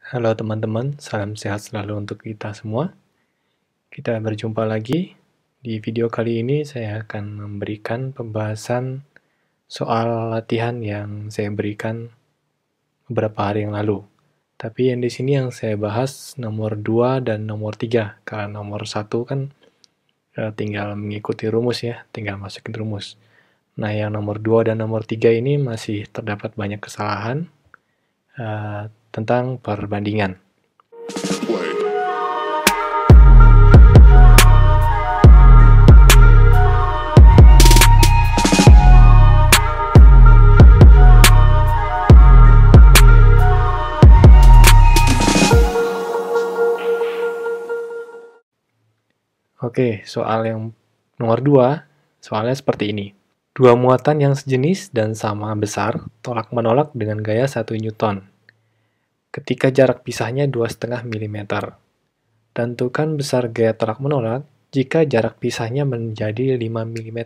Halo teman-teman, salam sehat selalu untuk kita semua. Kita berjumpa lagi. Di video kali ini saya akan memberikan pembahasan soal latihan yang saya berikan beberapa hari yang lalu. Tapi yang di sini yang saya bahas nomor 2 dan nomor 3. Karena nomor 1 kan tinggal mengikuti rumus ya, tinggal masukin rumus. Nah, yang nomor 2 dan nomor 3 ini masih terdapat banyak kesalahan tentang perbandingan. Oke, soal yang nomor 2, soalnya seperti ini. Dua muatan yang sejenis dan sama besar tolak-menolak dengan gaya 1 Newton. Ketika jarak pisahnya 2,5 mm. Tentukan besar gaya tolak-menolak jika jarak pisahnya menjadi 5 mm.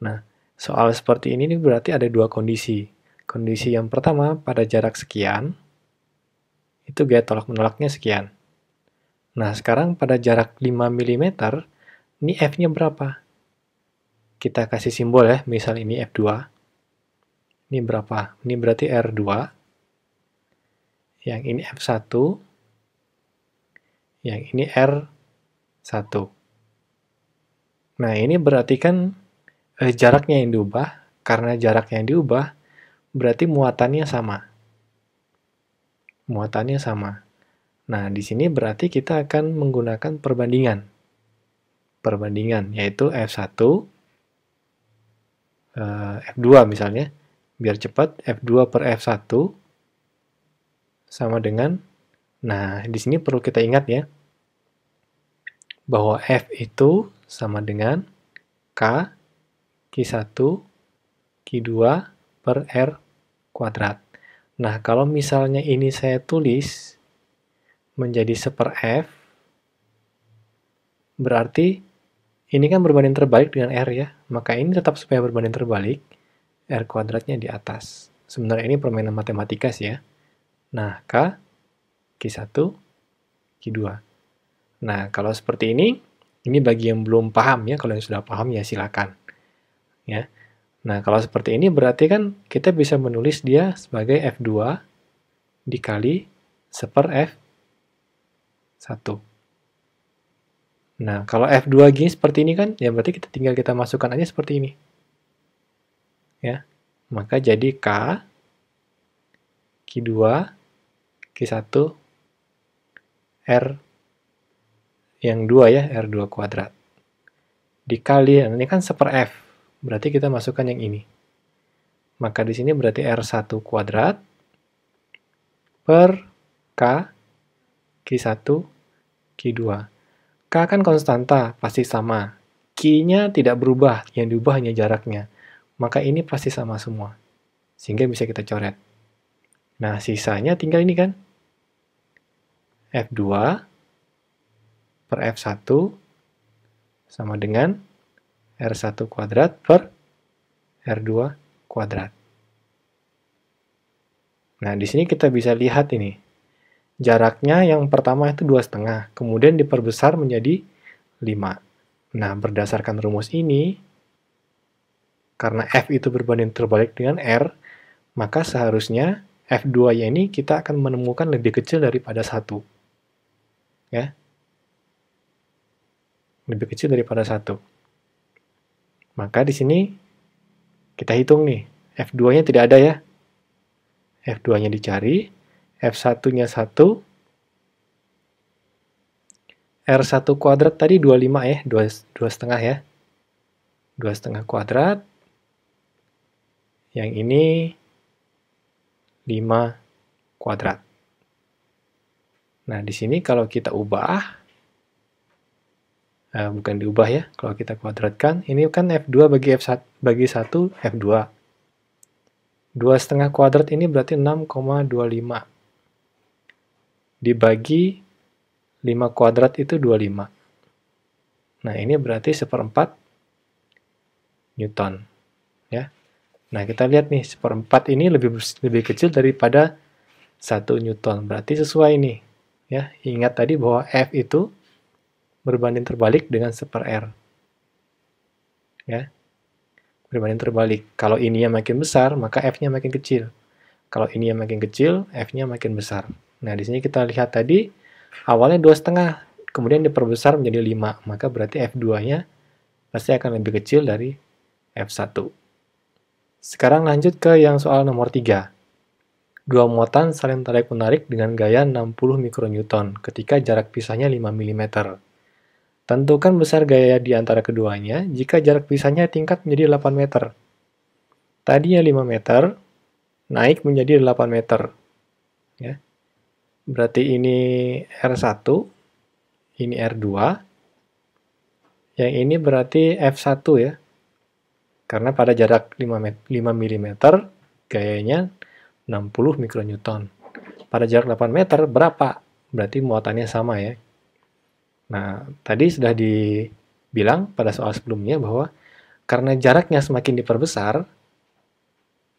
Nah, soal seperti ini berarti ada dua kondisi. Kondisi yang pertama, pada jarak sekian, itu gaya tolak-menolaknya sekian. Nah, sekarang pada jarak 5 mm, ini F-nya berapa? Kita kasih simbol ya, misal ini F2. Ini berapa? Ini berarti R2. Yang ini F1. Yang ini R1. Nah, ini berarti kan jaraknya yang diubah. Karena jaraknya yang diubah, berarti muatannya sama. Muatannya sama. Nah, di sini berarti kita akan menggunakan perbandingan. Perbandingan, yaitu F1, F2 misalnya. Biar cepat, F2 per F1 sama dengan, nah di sini perlu kita ingat ya, bahwa F itu sama dengan K, Q1, Q2 per R kuadrat. Nah, kalau misalnya ini saya tulis menjadi 1/F, berarti ini kan berbanding terbalik dengan R ya, maka ini tetap supaya berbanding terbalik, R kuadratnya di atas. Sebenarnya ini permainan matematika sih ya. Nah, K, Q1, Q2. Nah, kalau seperti ini bagi yang belum paham ya, kalau yang sudah paham ya silakan. Ya. Nah, kalau seperti ini berarti kan kita bisa menulis dia sebagai F2 dikali 1/F1. Nah, kalau F2 gini seperti ini kan, ya berarti kita masukkan aja seperti ini. Ya. Maka jadi K, Q2, Q1, R yang 2 ya, R2 kuadrat. Dikali, ini kan 1/F, berarti kita masukkan yang ini. Maka di sini berarti R1 kuadrat per K, Q1, Q2. K kan konstanta, pasti sama. Q-nya tidak berubah, yang diubah hanya jaraknya. Maka ini pasti sama semua. Sehingga bisa kita coret. Nah, sisanya tinggal ini kan. F2 per F1 sama dengan R1 kuadrat per R2 kuadrat. Nah, di sini kita bisa lihat ini. Jaraknya yang pertama itu 2,5, kemudian diperbesar menjadi 5. Nah, berdasarkan rumus ini, karena F itu berbanding terbalik dengan R, maka seharusnya F2-nya ini kita akan menemukan lebih kecil daripada 1. Ya. Lebih kecil daripada 1. Maka di sini kita hitung nih, F2-nya tidak ada ya. F2-nya dicari, F1-nya 1, R1 kuadrat tadi 25 ya, 2,5 ya. 2,5 kuadrat. Yang ini 5 kuadrat. Nah, di sini kalau kita ubah, bukan diubah ya, kalau kita kuadratkan, ini kan F2 bagi 1, F2. 2,5 kuadrat ini berarti 6,25. Dibagi 5 kuadrat itu 25. Nah, ini berarti 1/4 Newton. Ya. Nah, kita lihat nih, 1/4 ini lebih kecil daripada 1 Newton. Berarti sesuai nih. Ya, ingat tadi bahwa F itu berbanding terbalik dengan 1/R. Ya, berbanding terbalik. Kalau ini yang makin besar, maka F-nya makin kecil. Kalau ini yang makin kecil, F-nya makin besar. Nah, di sini kita lihat tadi, awalnya 2,5, kemudian diperbesar menjadi 5. Maka berarti F2-nya pasti akan lebih kecil dari F1. Sekarang lanjut ke yang soal nomor 3. Dua muatan saling tarik-menarik dengan gaya 60 mikronewton ketika jarak pisahnya 5 mm. Tentukan besar gaya di antara keduanya jika jarak pisahnya tingkat menjadi 8 meter. Tadinya 5 meter, naik menjadi 8 meter. Ya. Berarti ini R1, ini R2. Yang ini berarti F1 ya. Karena pada jarak 5 mm, gayanya 60 mikronewton. Pada jarak 8 meter, berapa? Berarti muatannya sama ya. Nah, tadi sudah dibilang pada soal sebelumnya bahwa karena jaraknya semakin diperbesar,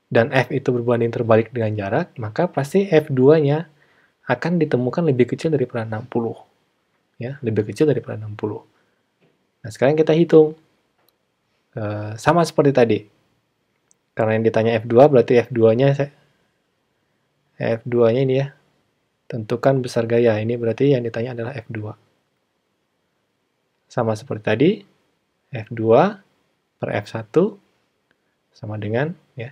dan F itu berbanding terbalik dengan jarak, maka pasti F2-nya akan ditemukan lebih kecil daripada 60. Ya, lebih kecil daripada 60. Nah, sekarang kita hitung. Sama seperti tadi. Karena yang ditanya F2, berarti F2-nya ini ya. Tentukan besar gaya. Ini berarti yang ditanya adalah F2. Sama seperti tadi, F2 per F1 sama dengan, ya,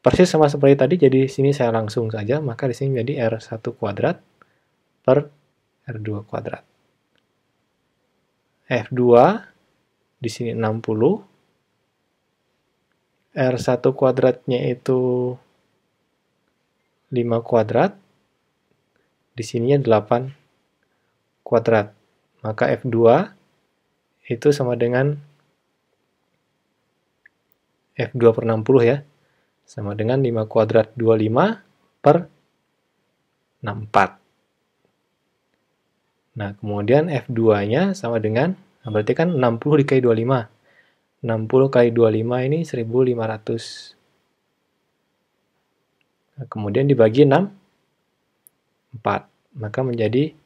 persis sama seperti tadi, jadi sini saya langsung saja, maka di sini menjadi R1 kuadrat per R2 kuadrat. F2 di sini 60, R1 kuadratnya itu 5 kuadrat, di sininya 8 kuadrat. Maka F2 itu sama dengan F2 per 60 ya, sama dengan 5 kuadrat 25 per 64. Nah, kemudian F2-nya sama dengan, berarti kan 60 dikali 25. 60 kali 25 ini 1500. Nah, kemudian dibagi 6, 4. Maka menjadi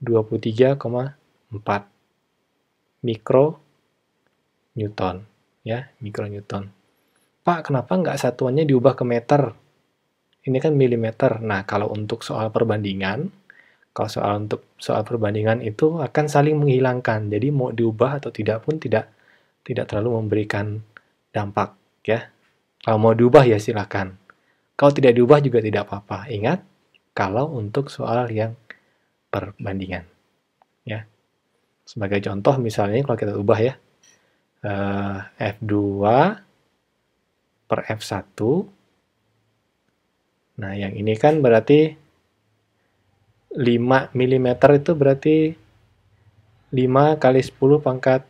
23,4 mikronewton. Ya, mikronewton. Pak, kenapa nggak satuannya diubah ke meter? Ini kan milimeter. Nah, kalau untuk soal perbandingan, soal perbandingan itu akan saling menghilangkan. Jadi mau diubah atau tidak pun tidak terlalu memberikan dampak ya. Kalau mau diubah ya silakan. Kalau tidak diubah juga tidak apa-apa. Ingat, kalau untuk soal yang perbandingan ya. Sebagai contoh misalnya kalau kita ubah ya, F2 per F1. Nah, yang ini kan berarti 5 mm itu berarti 5 kali 10 pangkat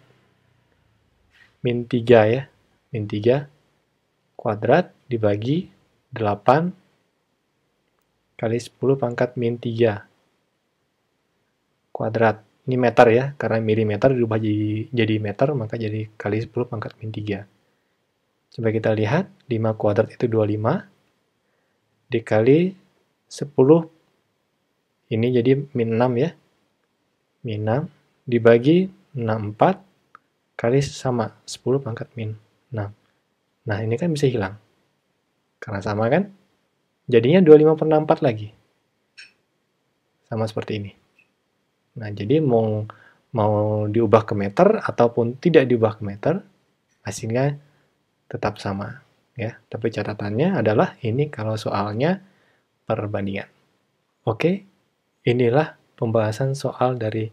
min 3 ya. Min 3 kuadrat dibagi 8 kali 10 pangkat min 3 kuadrat. Ini meter ya, karena milimeter dirubah jadi meter, maka jadi kali 10 pangkat min 3. Coba kita lihat, 5 kuadrat itu 25, dikali 10, ini jadi min 6 ya. Min 6, dibagi 64, kali sama, 10 pangkat min 6. Nah, ini kan bisa hilang. Karena sama kan? Jadinya 25 per 64 lagi. Sama seperti ini. Nah, jadi mau diubah ke meter ataupun tidak diubah ke meter, hasilnya tetap sama ya. Tapi catatannya adalah ini kalau soalnya perbandingan. Oke, inilah pembahasan soal dari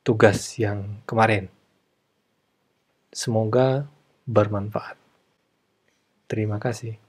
tugas yang kemarin. Semoga bermanfaat. Terima kasih.